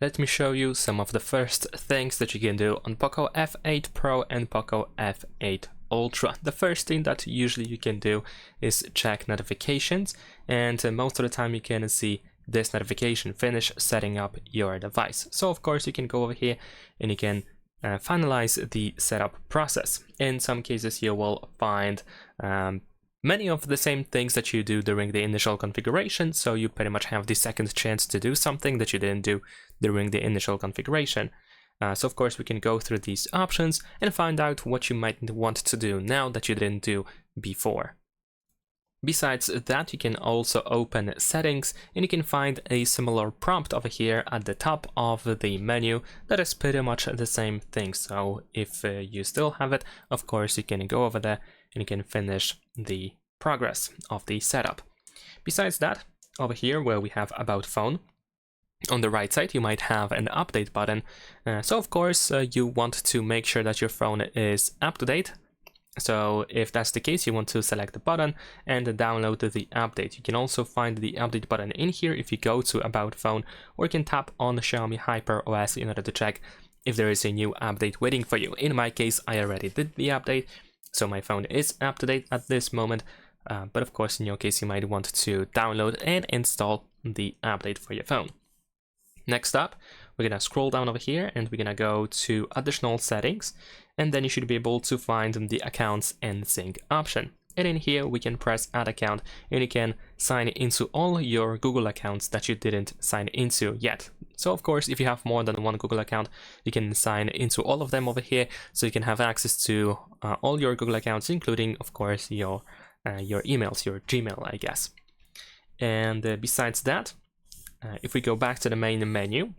let me show you some of the first things that you can do on POCO F8 Pro and POCO F8 Ultra. The first thing that usually you can do is check notifications, and most of the time you can see this notification: finish setting up your device. So of course you can go over here and you can finalize the setup process. In some cases you will find many of the same things that you do during the initial configuration, so you pretty much have the second chance to do something that you didn't do during the initial configuration. So of course we can go through these options and find out what you might want to do now that you didn't do before. Besides that, you can also open settings and you can find a similar prompt over here at the top of the menu that is pretty much the same thing. So if you still have it, of course you can go over there and you can finish the progress of the setup. Besides that, over here where we have About Phone, on the right side you might have an update button. So of course you want to make sure that your phone is up to date. So if that's the case, you want to select the button and download the update. You can also find the update button in here if you go to About Phone, or you can tap on the Xiaomi Hyper OS in order to check if there is a new update waiting for you. In my case, I already did the update, so my phone is up to date at this moment. But of course, in your case, you might want to download and install the update for your phone. Next up, we're gonna scroll down over here and we're gonna go to additional settings, and then you should be able to find the accounts and sync option. And in here we can press add account and you can sign into all your Google accounts that you didn't sign into yet. So of course, if you have more than one Google account, you can sign into all of them over here, so you can have access to all your Google accounts, including of course your emails, your Gmail, I guess. And besides that, if we go back to the main menu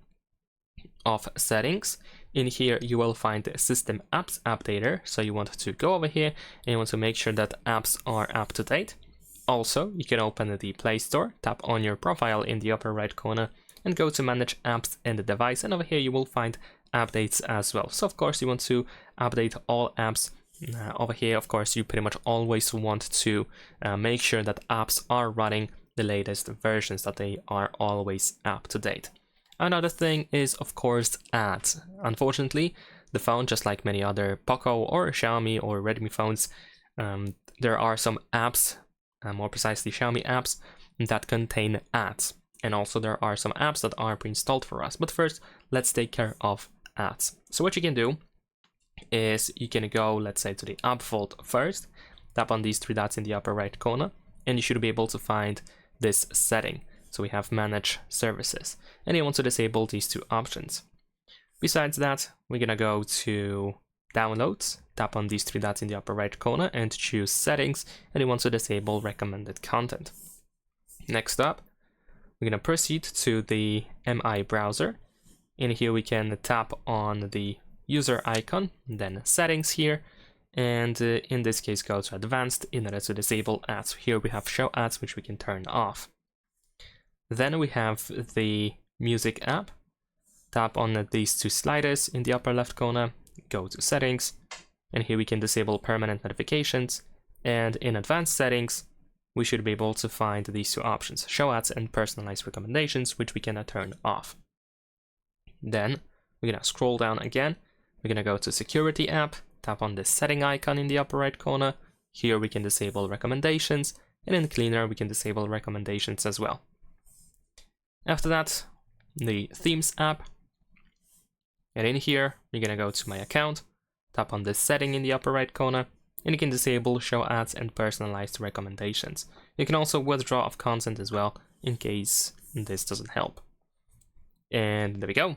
of settings, in here you will find the System Apps Updater. So you want to go over here and you want to make sure that apps are up to date. Also, you can open the Play Store, tap on your profile in the upper right corner and go to Manage Apps and the device, and over here you will find updates as well. So of course you want to update all apps. Over here, of course, you pretty much always want to make sure that apps are running the latest versions, that they are always up to date. Another thing is, of course, ads. Unfortunately, the phone, just like many other POCO or Xiaomi or Redmi phones, there are some apps, more precisely Xiaomi apps, that contain ads. And also there are some apps that are pre-installed for us. But first, let's take care of ads. So what you can do is you can go, let's say, to the app vault first, tap on these three dots in the upper right corner, and you should be able to find this setting. So we have Manage Services, and you want to disable these two options. Besides that, we're gonna go to Downloads, tap on these three dots in the upper right corner and choose Settings, and you want to disable Recommended Content. Next up, we're gonna proceed to the MI browser. In here we can tap on the user icon, then Settings here, and in this case go to Advanced in order to disable ads. Here we have Show Ads, which we can turn off. Then we have the Music app. Tap on these two sliders in the upper left corner, go to Settings, and here we can disable permanent notifications. And in Advanced Settings, we should be able to find these two options: Show Ads and Personalized Recommendations, which we can turn off. Then we're gonna scroll down again. We're gonna go to Security app, tap on the setting icon in the upper right corner. Here we can disable recommendations, and in Cleaner we can disable recommendations as well. After that, the Themes app, and in here you're gonna go to My Account, tap on this setting in the upper right corner, and you can disable Show Ads and Personalized Recommendations. You can also withdraw of content as well, in case this doesn't help. And there we go.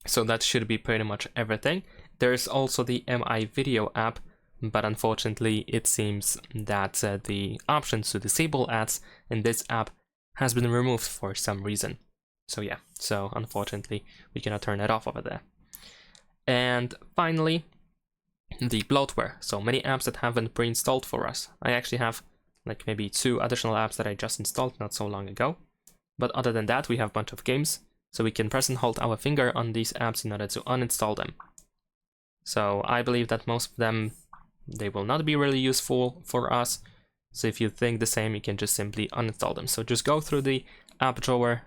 So that should be pretty much everything. There's also the MI Video app, but unfortunately it seems that the option to disable ads in this app has been removed for some reason. So yeah, so unfortunately we cannot turn that off over there. And finally, the bloatware. So many apps that haven't pre-installed for us. I actually have like maybe 2 additional apps that I just installed not so long ago. But other than that, we have a bunch of games. So we can press and hold our finger on these apps in order to uninstall them. So I believe that most of them, they will not be really useful for us. So if you think the same, you can just simply uninstall them. So just go through the app drawer,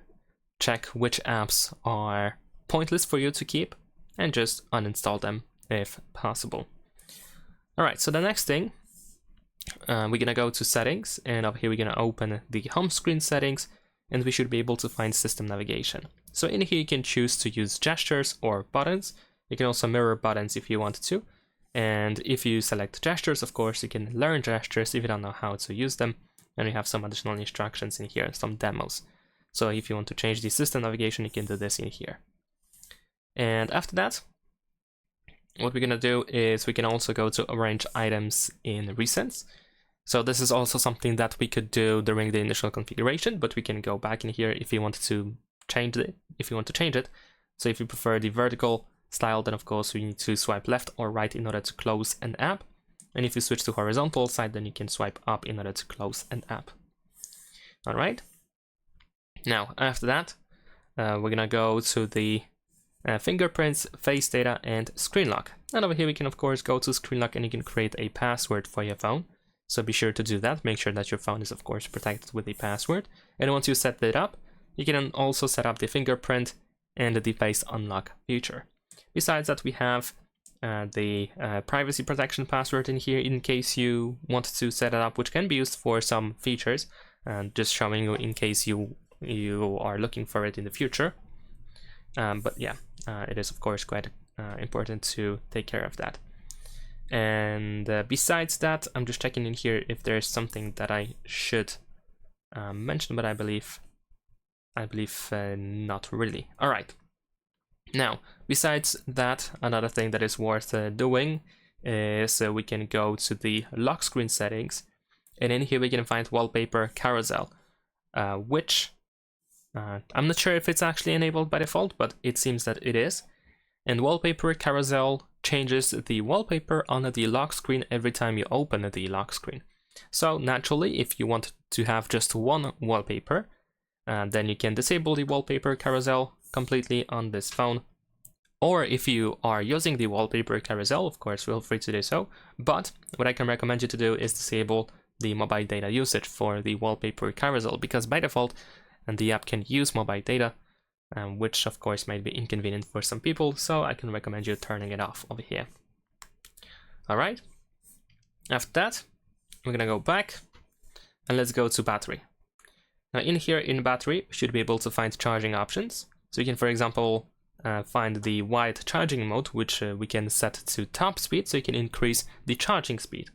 check which apps are pointless for you to keep, and just uninstall them if possible. Alright, so the next thing, we're gonna go to settings, and up here we're gonna open the home screen settings, and we should be able to find system navigation. So in here you can choose to use gestures or buttons. You can also mirror buttons if you want to. And if you select gestures, of course, you can learn gestures if you don't know how to use them. And we have some additional instructions in here, some demos. So if you want to change the system navigation, you can do this in here. And after that, what we're gonna do is we can also go to arrange items in recents. So this is also something that we could do during the initial configuration, but we can go back in here if you want to change it. So if you prefer the vertical style, then of course we need to swipe left or right in order to close an app. And if you switch to horizontal side, then you can swipe up in order to close an app. All right. Now after that, we're gonna go to the fingerprints, face data, and screen lock. And over here we can of course go to screen lock, and you can create a password for your phone. So be sure to do that. Make sure that your phone is of course protected with a password. And once you set that up, you can also set up the fingerprint and the face unlock feature. Besides that, we have the privacy protection password in here in case you want to set it up, which can be used for some features, just showing you in case you are looking for it in the future. But yeah, it is of course quite important to take care of that. And besides that, I'm just checking in here if there's something that I should mention, but I believe not really. All right. Now, besides that, another thing that is worth doing is we can go to the lock screen settings, and in here we can find wallpaper carousel, which I'm not sure if it's actually enabled by default, but it seems that it is. And wallpaper carousel changes the wallpaper on the lock screen every time you open the lock screen. So naturally, if you want to have just one wallpaper, then you can disable the wallpaper carousel completely on this phone. Or if you are using the wallpaper carousel, of course, feel free to do so. But what I can recommend you to do is disable the mobile data usage for the wallpaper carousel, because by default, the app can use mobile data, which of course might be inconvenient for some people. So I can recommend you turning it off over here. All right. After that, we're gonna go back and let's go to battery. Now in here in battery, we should be able to find charging options. So you can, for example, find the wide charging mode, which we can set to top speed, so you can increase the charging speed.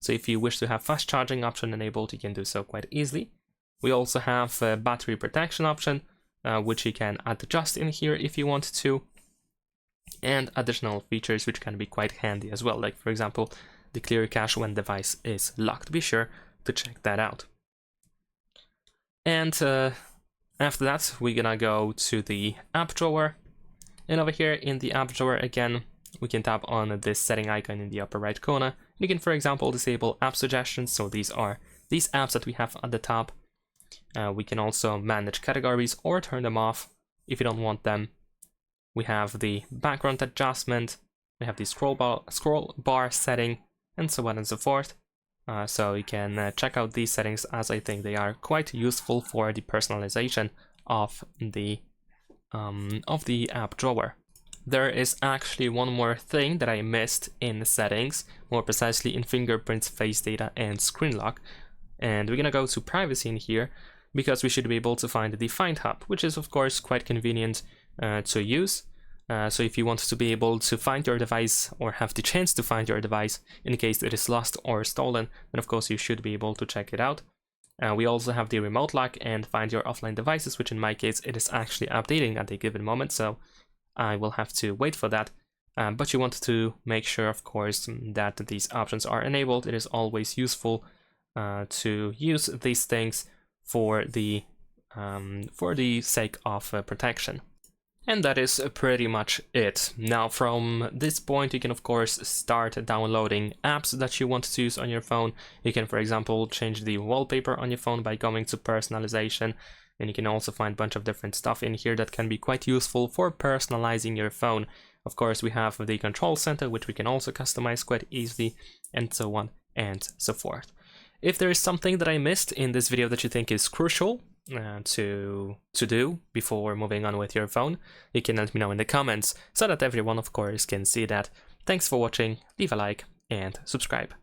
So if you wish to have fast charging option enabled, you can do so quite easily. We also have a battery protection option, which you can adjust in here if you want to, and additional features which can be quite handy as well, like for example, the clear cache when device is locked. Be sure to check that out. And after that, we're gonna go to the app drawer, and over here in the app drawer again, we can tap on this setting icon in the upper right corner. You can, for example, disable app suggestions, so these are these apps that we have at the top. We can also manage categories or turn them off if you don't want them. We have the background adjustment, we have the scroll bar setting, and so on and so forth. So you can check out these settings, as I think they are quite useful for the personalization of the app drawer. There is actually one more thing that I missed in the settings, more precisely in fingerprints, face data, and screen lock. And we're gonna go to privacy in here, because we should be able to find the Find Hub, which is of course quite convenient to use. So if you want to be able to find your device, or have the chance to find your device in case it is lost or stolen, then of course you should be able to check it out. We also have the remote lock and find your offline devices, which in my case it is actually updating at a given moment, so I will have to wait for that. But you want to make sure, of course, that these options are enabled. It is always useful to use these things for the sake of protection. And that is pretty much it. Now from this point you can of course start downloading apps that you want to use on your phone. You can, for example, change the wallpaper on your phone by going to personalization, and you can also find a bunch of different stuff in here that can be quite useful for personalizing your phone. Of course, we have the control center, which we can also customize quite easily, and so on and so forth. If there is something that I missed in this video that you think is crucial, to do before moving on with your phone, you can let me know in the comments so that everyone, of course, can see that. Thanks for watching, leave a like and subscribe.